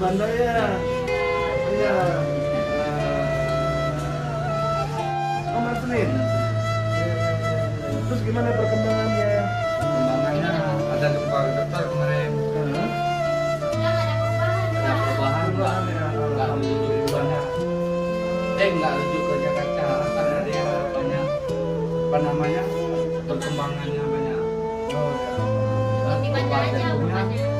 Banda ya. Iya. Oh, Martin. Terus gimana perkembangannya? Perkembangannya ada lupa dokter kemarin. Ada perubahan enggak? Enggak rujuk banyak. Enggak rujuk ke Jakarta karena dia banyak apa namanya perkembangannya banyak. Oh ya. Di mana aja,